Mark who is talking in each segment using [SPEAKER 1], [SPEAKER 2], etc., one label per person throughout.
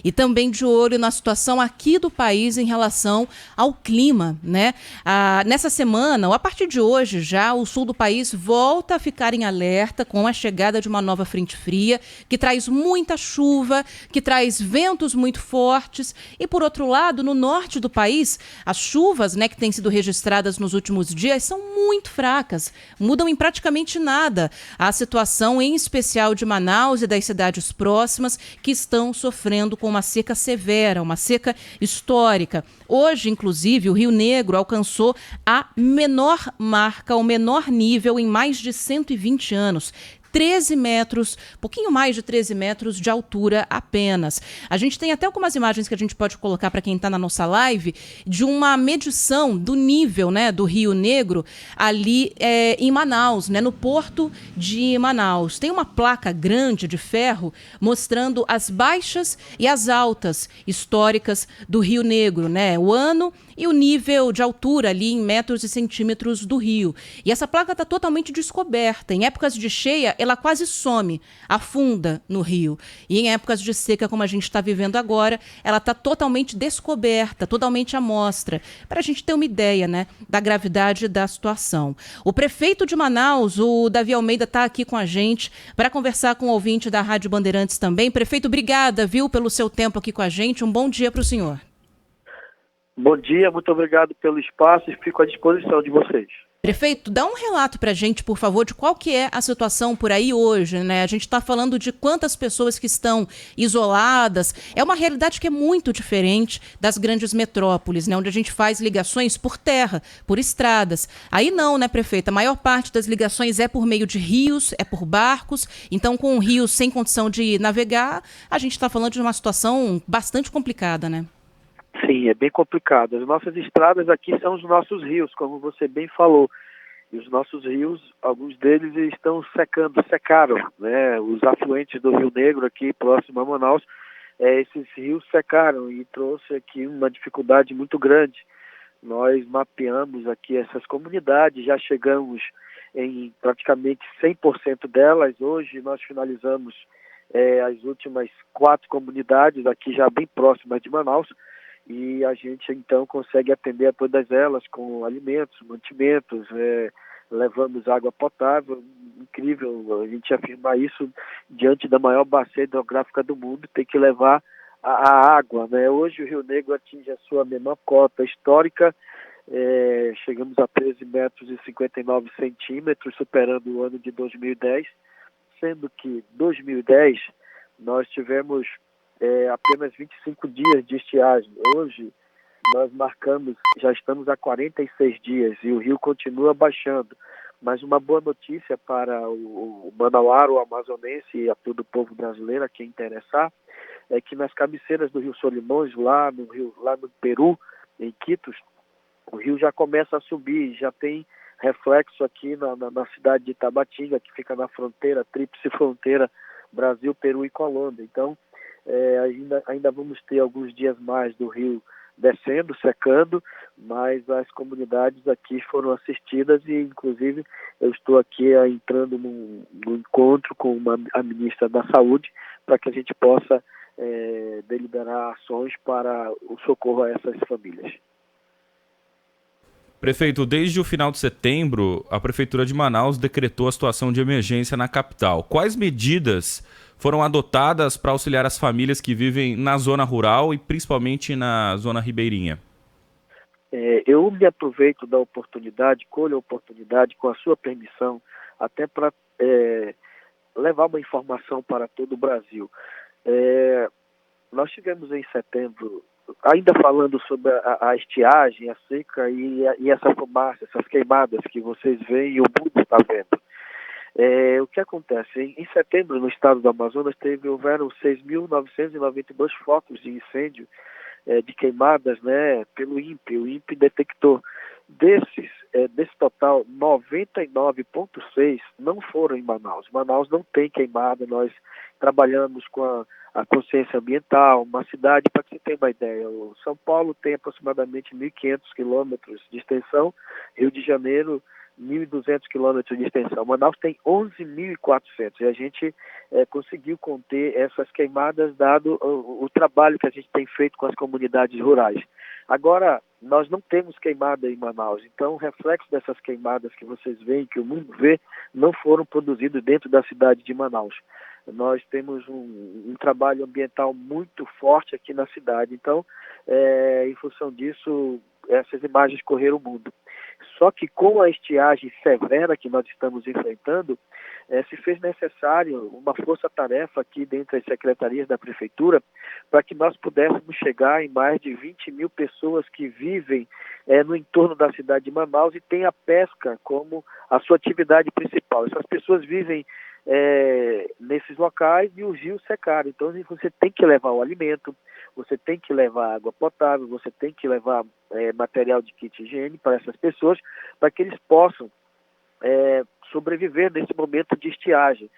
[SPEAKER 1] e também de olho na situação aqui do país em relação ao clima, né? Nessa semana, ou a partir de hoje já, o sul do país volta a ficar em alerta com a chegada de uma nova frente fria, que traz muita chuva, que traz ventos muito fortes. E, por outro lado, no norte do país, as chuvas, né, que têm sido registradas nos últimos dias são muito fracas, mudam em praticamente nada a situação, em especial de Manaus e das cidades próximas, que estão sofrendo com uma seca severa, uma seca histórica. Hoje, inclusive, o Rio Negro alcançou a menor marca, o menor nível em mais de 120 anos. 13 metros, pouquinho mais de 13 metros de altura apenas. A gente tem até algumas imagens que a gente pode colocar para quem está na nossa live de uma medição do nível, né, do Rio Negro ali em Manaus, né, no porto de Manaus. Tem uma placa grande de ferro mostrando as baixas e as altas históricas do Rio Negro, né, o ano e o nível de altura ali em metros e centímetros do rio. E essa placa está totalmente descoberta. Em épocas de cheia, ela quase some, afunda no rio. E em épocas de seca, como a gente está vivendo agora, ela está totalmente descoberta, totalmente à mostra, para a gente ter uma ideia, né, da gravidade da situação. O prefeito de Manaus, o Davi Almeida, está aqui com a gente para conversar com o ouvinte da Rádio Bandeirantes também. Prefeito, obrigada, viu, pelo seu tempo aqui com a gente. Um bom dia para o senhor.
[SPEAKER 2] Bom dia, muito obrigado pelo espaço e fico à disposição de vocês.
[SPEAKER 1] Prefeito, dá um relato para a gente, por favor, de qual que é a situação por aí hoje, né? A gente está falando de quantas pessoas que estão isoladas. É uma realidade que é muito diferente das grandes metrópoles, né? Onde a gente faz ligações por terra, por estradas. Aí não, né, prefeita? A maior parte das ligações é por meio de rios, é por barcos. Então, com rios sem condição de navegar, a gente está falando de uma situação bastante complicada, né?
[SPEAKER 2] Sim, é bem complicado. As nossas estradas aqui são os nossos rios, como você bem falou. E os nossos rios, alguns deles estão secaram, né? Os afluentes do Rio Negro aqui próximo a Manaus, esses rios secaram e trouxe aqui uma dificuldade muito grande. Nós mapeamos aqui essas comunidades, já chegamos em praticamente 100% delas. Hoje nós finalizamos as últimas 4 comunidades aqui já bem próximas de Manaus. E a gente, então, consegue atender a todas elas com alimentos, mantimentos, levamos água potável. Incrível a gente afirmar isso diante da maior bacia hidrográfica do mundo, tem que levar a água, né? Hoje o Rio Negro atinge a sua menor cota histórica, chegamos a 13 metros e 59 centímetros, superando o ano de 2010, sendo que 2010 nós tivemos apenas 25 dias de estiagem. Hoje nós marcamos, já estamos há 46 dias e o rio continua baixando. Mas uma boa notícia para o manauara, o amazonense e a todo o povo brasileiro, a quem interessar, é que nas cabeceiras do Rio Solimões, lá no Peru, em Quitos, o rio já começa a subir, já tem reflexo aqui na cidade de Tabatinga, que fica na fronteira, tríplice fronteira, Brasil, Peru e Colômbia. Então, ainda vamos ter alguns dias mais do rio descendo, secando, mas as comunidades aqui foram assistidas e, inclusive, eu estou aqui entrando num encontro com a ministra da Saúde para que a gente possa deliberar ações para o socorro a essas famílias.
[SPEAKER 3] Prefeito, desde o final de setembro, a Prefeitura de Manaus decretou a situação de emergência na capital. Quais medidas foram adotadas para auxiliar as famílias que vivem na zona rural e principalmente na zona ribeirinha?
[SPEAKER 2] Eu me aproveito da oportunidade, colho a oportunidade, com a sua permissão, até para levar uma informação para todo o Brasil. Nós tivemos em setembro, ainda falando sobre a estiagem, a seca e essa fumaça, essas queimadas que vocês veem e o mundo está vendo. O que acontece? Em setembro, no estado do Amazonas, houveram 6.992 focos de incêndio, de queimadas, né, pelo INPE. O INPE detectou. Desse total, 99,6 não foram em Manaus. Manaus não tem queimada. Nós trabalhamos com a consciência ambiental, uma cidade, para que você tenha uma ideia, o São Paulo tem aproximadamente 1.500 quilômetros de extensão, Rio de Janeiro 1.200 quilômetros de extensão. Manaus tem 11.400 e a gente conseguiu conter essas queimadas dado o trabalho que a gente tem feito com as comunidades rurais. Agora, nós não temos queimada em Manaus, então o reflexo dessas queimadas que vocês veem, que o mundo vê, não foram produzidos dentro da cidade de Manaus. Nós temos um trabalho ambiental muito forte aqui na cidade, então, em função disso, essas imagens correram o mundo. Só que com a estiagem severa que nós estamos enfrentando, se fez necessário uma força-tarefa aqui dentro das secretarias da Prefeitura para que nós pudéssemos chegar em mais de 20 mil pessoas que vivem no entorno da cidade de Manaus e têm a pesca como a sua atividade principal. Essas pessoas vivem nesses locais e os rios secaram. Então você tem que levar o alimento, você tem que levar água potável, você tem que levar material de kit higiene para essas pessoas, para que eles possam sobreviver nesse momento de estiagem.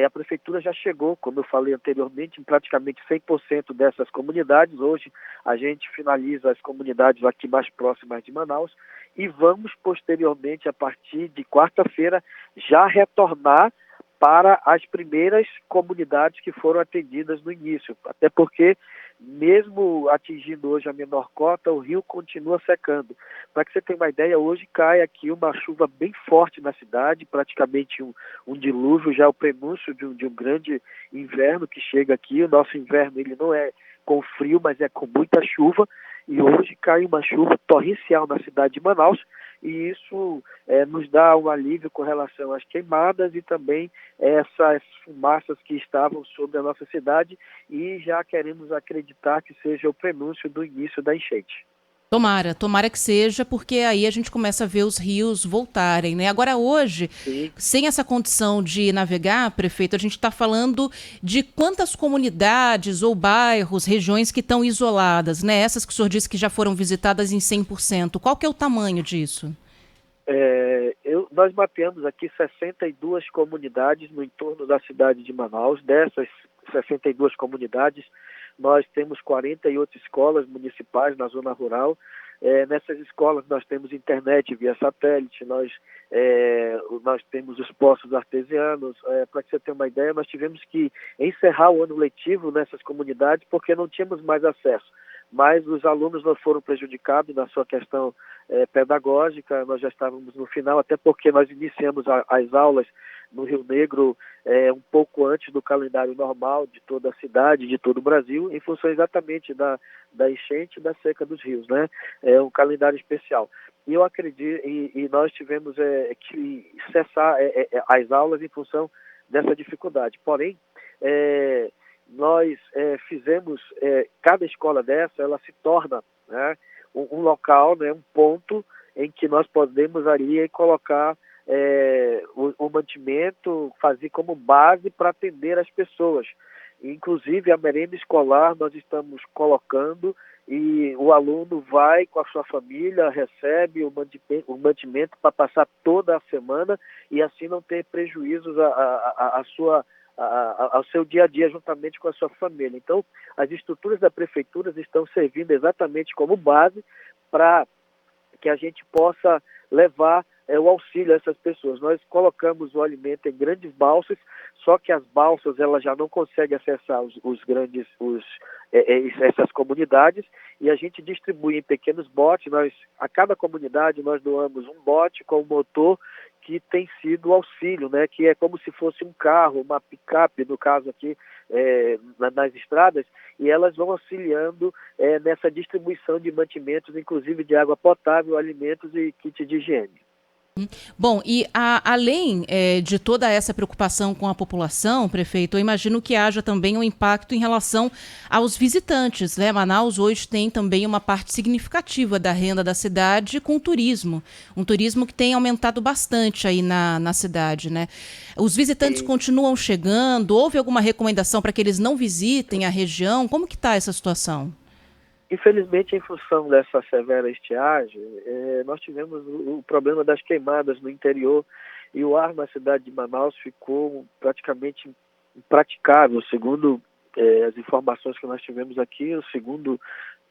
[SPEAKER 2] A Prefeitura já chegou, como eu falei anteriormente, em praticamente 100% dessas comunidades. Hoje a gente finaliza as comunidades aqui mais próximas de Manaus e vamos posteriormente, a partir de quarta-feira, já retornar para as primeiras comunidades que foram atendidas no início, até porque, mesmo atingindo hoje a menor cota, o rio continua secando. Para que você tenha uma ideia, hoje cai aqui uma chuva bem forte na cidade, praticamente um dilúvio, já é o prenúncio de um grande inverno que chega aqui. O nosso inverno ele não é com frio, mas é com muita chuva, e hoje cai uma chuva torrencial na cidade de Manaus, e isso nos dá um alívio com relação às queimadas e também essas fumaças que estavam sobre a nossa cidade, e já queremos acreditar que seja o prenúncio do início da enchente.
[SPEAKER 1] Tomara que seja, porque aí a gente começa a ver os rios voltarem, né? Agora hoje,
[SPEAKER 2] Sim.
[SPEAKER 1] sem essa condição de navegar, prefeito, a gente está falando de quantas comunidades ou bairros, regiões que estão isoladas, né? Essas que o senhor disse que já foram visitadas em 100%. Qual que é o tamanho disso?
[SPEAKER 2] Nós mapeamos aqui 62 comunidades no entorno da cidade de Manaus. Dessas 62 comunidades, nós temos 48 escolas municipais na zona rural. Nessas escolas nós temos internet via satélite, nós temos os poços artesianos. Para que você tenha uma ideia, nós tivemos que encerrar o ano letivo nessas comunidades porque não tínhamos mais acesso. Mas os alunos não foram prejudicados na sua questão pedagógica. Nós já estávamos no final, até porque nós iniciamos as aulas no Rio Negro um pouco antes do calendário normal de toda a cidade, de todo o Brasil, em função exatamente da enchente e da seca dos rios, né? É um calendário especial. E eu acredito, e nós tivemos que cessar as aulas em função dessa dificuldade. Porém, nós fizemos, cada escola dessa, ela se torna, né, um local, né, um ponto em que nós podemos ali colocar o mantimento, fazer como base para atender as pessoas. Inclusive a merenda escolar nós estamos colocando, e o aluno vai com a sua família, recebe o mantimento para passar toda a semana e assim não ter prejuízos ao seu dia a dia juntamente com a sua família. Então, as estruturas da prefeitura estão servindo exatamente como base para que a gente possa levar o auxílio a essas pessoas. Nós colocamos o alimento em grandes balsas, só que as balsas elas já não conseguem acessar essas comunidades, e a gente distribui em pequenos botes. A cada comunidade nós doamos um bote com um motor que tem sido o auxílio, né, que é como se fosse um carro, uma picape, no caso aqui, nas estradas, e elas vão auxiliando nessa distribuição de mantimentos, inclusive de água potável, alimentos e kit de higiene.
[SPEAKER 1] Bom, e além de toda essa preocupação com a população, prefeito, eu imagino que haja também um impacto em relação aos visitantes, né? Manaus hoje tem também uma parte significativa da renda da cidade com o turismo, um turismo que tem aumentado bastante aí na cidade, né? Os visitantes continuam chegando? Houve alguma recomendação para que eles não visitem a região? Como que está essa situação?
[SPEAKER 2] Infelizmente, em função dessa severa estiagem, nós tivemos o problema das queimadas no interior, e o ar na cidade de Manaus ficou praticamente impraticável. Segundo as informações que nós tivemos aqui, segundo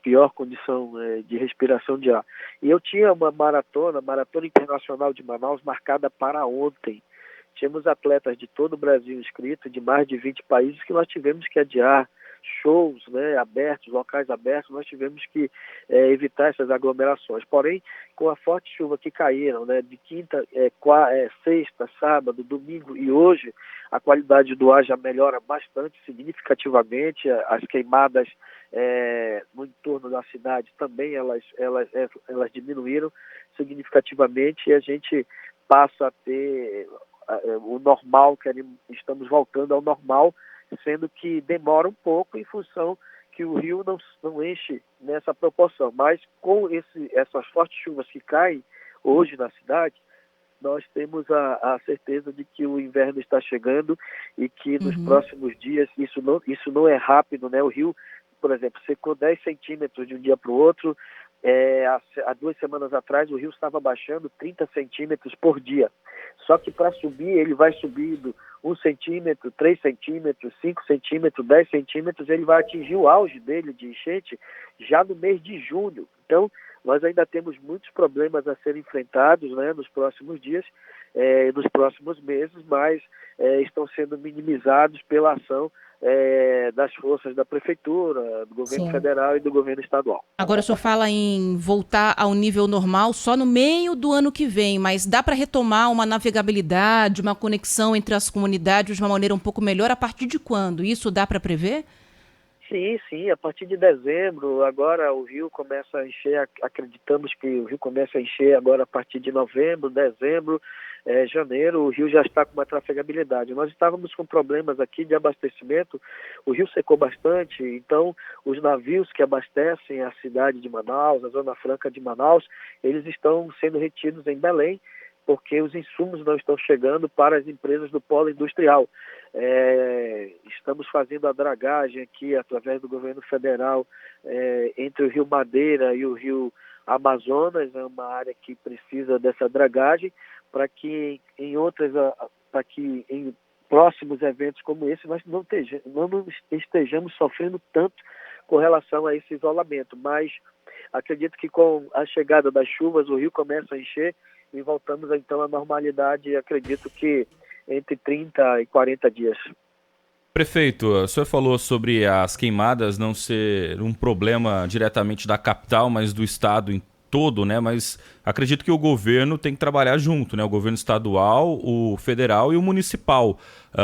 [SPEAKER 2] pior condição de respiração de ar. E eu tinha uma maratona internacional de Manaus marcada para ontem. Tínhamos atletas de todo o Brasil inscritos, de mais de 20 países, que nós tivemos que adiar shows, né, abertos, locais abertos, nós tivemos que evitar essas aglomerações. Porém, com a forte chuva que caíram, né, de quinta, sexta, sábado, domingo e hoje, a qualidade do ar já melhora bastante, significativamente. As queimadas no entorno da cidade também elas diminuíram significativamente, e a gente passa a ter o normal, estamos voltando ao normal, sendo que demora um pouco em função que o rio não enche nessa proporção. Mas com essas fortes chuvas que caem hoje na cidade, nós temos a certeza de que o inverno está chegando e que nos próximos dias, isso não é rápido, né? O rio, por exemplo, secou 10 centímetros de um dia para o outro. Há 2 semanas atrás, o rio estava baixando 30 centímetros por dia. Só que para subir, ele vai subindo 1 centímetro, 3 centímetros, 5 centímetros, 10 centímetros, ele vai atingir o auge dele de enchente já no mês de junho. Então, nós ainda temos muitos problemas a serem enfrentados, né, nos próximos dias, nos próximos meses, mas estão sendo minimizados pela ação das forças da Prefeitura, do governo federal e do governo estadual.
[SPEAKER 1] Agora o senhor fala em voltar ao nível normal só no meio do ano que vem, mas dá para retomar uma navegabilidade, uma conexão entre as comunidades de uma maneira um pouco melhor a partir de quando? Isso dá para prever?
[SPEAKER 2] Sim, a partir de dezembro, agora o rio começa a encher, acreditamos que o rio começa a encher agora a partir de novembro, dezembro, janeiro, o rio já está com uma trafegabilidade. Nós estávamos com problemas aqui de abastecimento, o rio secou bastante, então os navios que abastecem a cidade de Manaus, a Zona Franca de Manaus, eles estão sendo retidos em Belém, porque os insumos não estão chegando para as empresas do polo industrial. Estamos fazendo a dragagem aqui, através do governo federal, entre o Rio Madeira e o Rio Amazonas, é uma área que precisa dessa dragagem, para que em próximos eventos como esse nós não estejamos sofrendo tanto com relação a esse isolamento. Mas acredito que com a chegada das chuvas o rio começa a encher e voltamos então à normalidade, acredito que entre 30 e 40 dias.
[SPEAKER 3] Prefeito, o senhor falou sobre as queimadas não ser um problema diretamente da capital, mas do estado em todo, né? Mas acredito que o governo tem que trabalhar junto, né? O governo estadual, o federal e o municipal.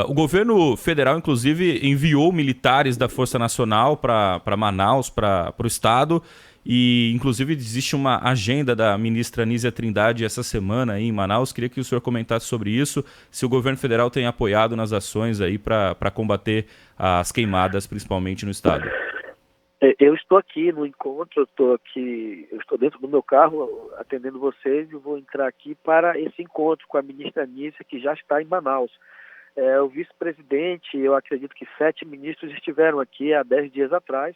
[SPEAKER 3] O governo federal, inclusive, enviou militares da Força Nacional para Manaus, para o estado. E, inclusive, existe uma agenda da ministra Anísia Trindade essa semana aí em Manaus. Queria que o senhor comentasse sobre isso, se o governo federal tem apoiado nas ações aí para combater as queimadas, principalmente no estado.
[SPEAKER 2] Eu estou aqui no encontro, eu estou dentro do meu carro atendendo vocês e vou entrar aqui para esse encontro com a ministra Anísia, que já está em Manaus. O vice-presidente, eu acredito que 7 ministros estiveram aqui há 10 dias atrás,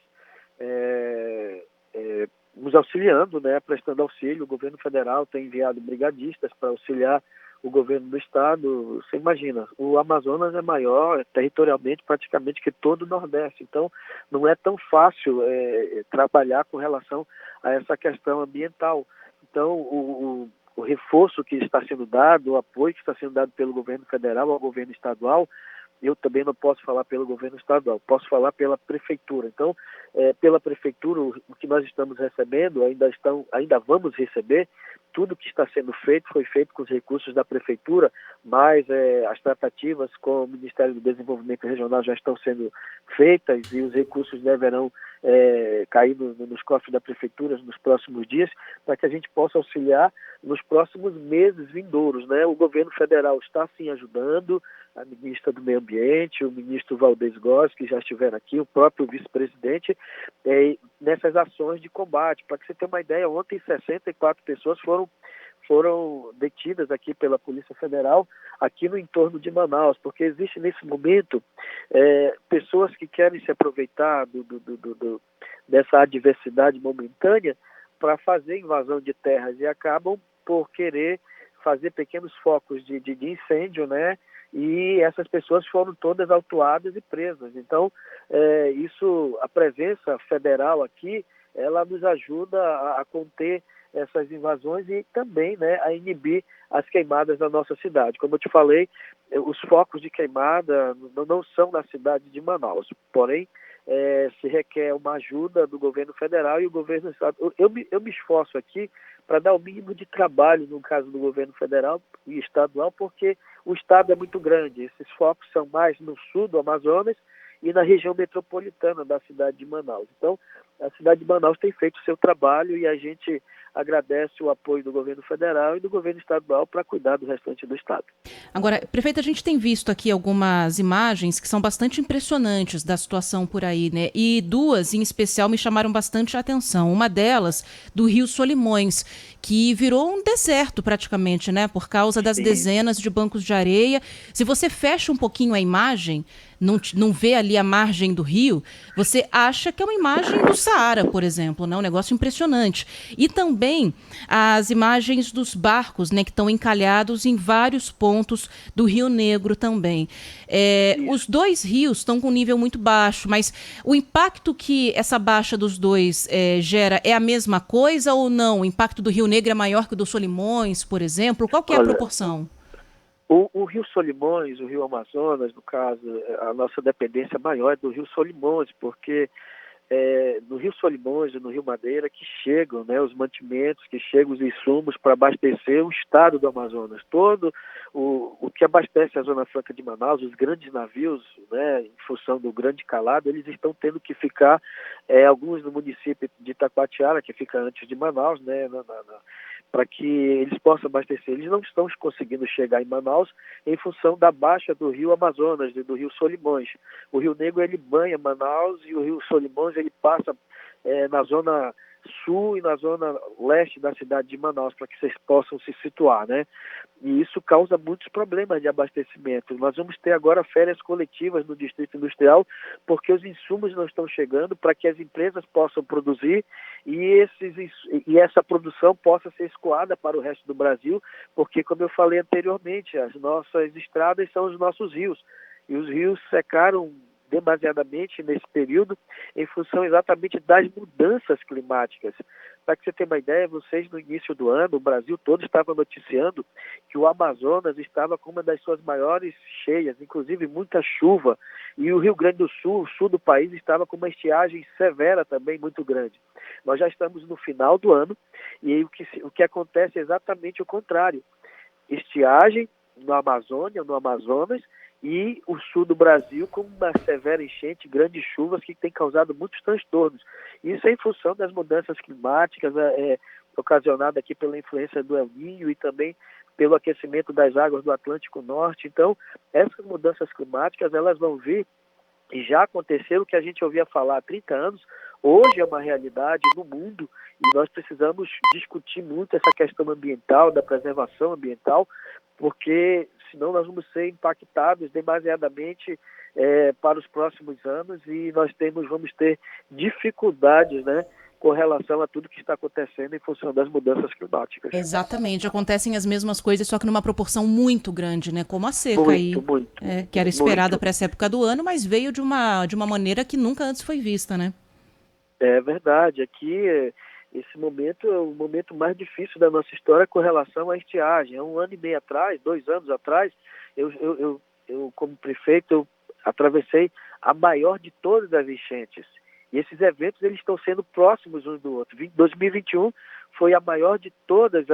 [SPEAKER 2] nos auxiliando, né, prestando auxílio. O governo federal tem enviado brigadistas para auxiliar o governo do estado. Você imagina, o Amazonas é maior territorialmente praticamente que todo o Nordeste, então não é tão fácil trabalhar com relação a essa questão ambiental. Então o reforço que está sendo dado, o apoio que está sendo dado pelo governo federal ao governo estadual, eu também não posso falar pelo governo estadual, posso falar pela prefeitura. Então, pela prefeitura, o que nós estamos recebendo, ainda vamos receber, tudo que está sendo feito foi feito com os recursos da prefeitura, mas as tratativas com o Ministério do Desenvolvimento Regional já estão sendo feitas e os recursos deverão cair nos cofres da prefeitura nos próximos dias, para que a gente possa auxiliar nos próximos meses vindouros, né? O governo federal está sim ajudando, a ministra do Meio Ambiente, o ministro Valdez Góes, que já estiveram aqui, o próprio vice-presidente, nessas ações de combate. Para que você tenha uma ideia, ontem 64 pessoas foram detidas aqui pela Polícia Federal, aqui no entorno de Manaus, porque existe nesse momento pessoas que querem se aproveitar dessa adversidade momentânea para fazer invasão de terras e acabam por querer fazer pequenos focos de incêndio, né? E essas pessoas foram todas autuadas e presas. Então, a presença federal aqui ela nos ajuda a conter essas invasões e também, né, a inibir as queimadas na nossa cidade. Como eu te falei, os focos de queimada não são na cidade de Manaus, porém, se requer uma ajuda do governo federal e o governo do estado. Eu me esforço aqui para dar o mínimo de trabalho no caso do governo federal e estadual, porque o estado é muito grande. Esses focos são mais no sul do Amazonas e na região metropolitana da cidade de Manaus. Então, a cidade de Manaus tem feito o seu trabalho e a gente agradece o apoio do governo federal e do governo estadual para cuidar do restante do estado.
[SPEAKER 1] Agora, prefeito, a gente tem visto aqui algumas imagens que são bastante impressionantes da situação por aí, né? E duas, em especial, me chamaram bastante a atenção. Uma delas, do Rio Solimões, que virou um deserto praticamente, né? Por causa das dezenas de bancos de areia. Se você fecha um pouquinho a imagem, não vê ali a margem do rio, você acha que é uma imagem do Saara, por exemplo, né? Um negócio impressionante. E também as imagens dos barcos, né, que estão encalhados em vários pontos do Rio Negro também. Os dois rios estão com um nível muito baixo, mas o impacto que essa baixa dos dois gera é a mesma coisa ou não? O impacto do Rio Negro é maior que o do Solimões, por exemplo? Qual que é a proporção?
[SPEAKER 2] O Rio Solimões, o Rio Amazonas, no caso, a nossa dependência maior é do Rio Solimões, porque no Rio Solimões e no Rio Madeira que chegam, né, os mantimentos, que chegam os insumos para abastecer o estado do Amazonas. Todo o que abastece a Zona Franca de Manaus, os grandes navios, né, em função do grande calado, eles estão tendo que ficar, alguns no município de Itacoatiara, que fica antes de Manaus, né, para que eles possam abastecer. Eles não estão conseguindo chegar em Manaus em função da baixa do Rio Amazonas, do Rio Solimões. O Rio Negro ele banha Manaus e o Rio Solimões ele passa na zona sul e na zona leste da cidade de Manaus, para que vocês possam se situar, né? E isso causa muitos problemas de abastecimento. Nós vamos ter agora férias coletivas no Distrito Industrial, porque os insumos não estão chegando para que as empresas possam produzir e essa produção possa ser escoada para o resto do Brasil, porque, como eu falei anteriormente, as nossas estradas são os nossos rios, e os rios secaram demasiadamente nesse período em função exatamente das mudanças climáticas. Para que você tenha uma ideia, vocês no início do ano, o Brasil todo estava noticiando que o Amazonas estava com uma das suas maiores cheias, inclusive muita chuva, e o Rio Grande do Sul, o sul do país, estava com uma estiagem severa também muito grande. Nós já estamos no final do ano e aí o que acontece é exatamente o contrário. Estiagem na Amazônia, no Amazonas, e o sul do Brasil com uma severa enchente, grandes chuvas que tem causado muitos transtornos. Isso é em função das mudanças climáticas, ocasionada aqui pela influência do El Niño e também pelo aquecimento das águas do Atlântico Norte. Então, essas mudanças climáticas elas vão vir e já aconteceram, o que a gente ouvia falar há 30 anos, hoje é uma realidade no mundo e nós precisamos discutir muito essa questão ambiental, da preservação ambiental, porque senão nós vamos ser impactados demasiadamente para os próximos anos e vamos ter dificuldades, né, com relação a tudo que está acontecendo em função das mudanças climáticas.
[SPEAKER 1] Exatamente, acontecem as mesmas coisas, só que numa proporção muito grande, né? Como a seca que era esperada para essa época do ano, mas veio de uma maneira que nunca antes foi vista, né? É
[SPEAKER 2] verdade, aqui esse momento é o momento mais difícil da nossa história com relação à estiagem. Há 1 ano e meio atrás, 2 anos atrás, eu como prefeito, eu atravessei a maior de todas as enchentes. E esses eventos eles estão sendo próximos uns do outro. 2021 foi a maior de todas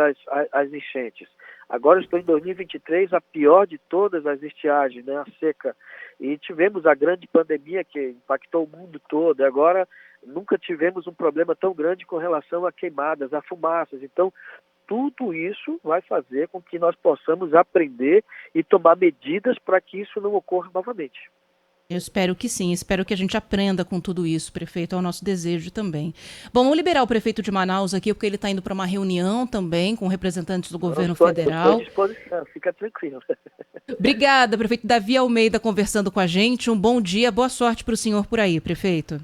[SPEAKER 2] as enchentes. Agora estou em 2023, a pior de todas as estiagens, né, a seca. E tivemos a grande pandemia que impactou o mundo todo. E agora nunca tivemos um problema tão grande com relação a queimadas, a fumaças. Então, tudo isso vai fazer com que nós possamos aprender e tomar medidas para que isso não ocorra novamente.
[SPEAKER 1] Eu espero que sim, espero que a gente aprenda com tudo isso, prefeito, é o nosso desejo também. Bom, vamos liberar o prefeito de Manaus aqui, porque ele está indo para uma reunião também com representantes do governo federal.
[SPEAKER 2] Estou à disposição, fica tranquilo.
[SPEAKER 1] Obrigada, prefeito Davi Almeida, conversando com a gente. Um bom dia, boa sorte para o senhor por aí, prefeito.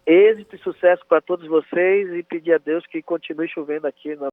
[SPEAKER 2] Êxito e sucesso para todos vocês e pedir a Deus que continue chovendo aqui na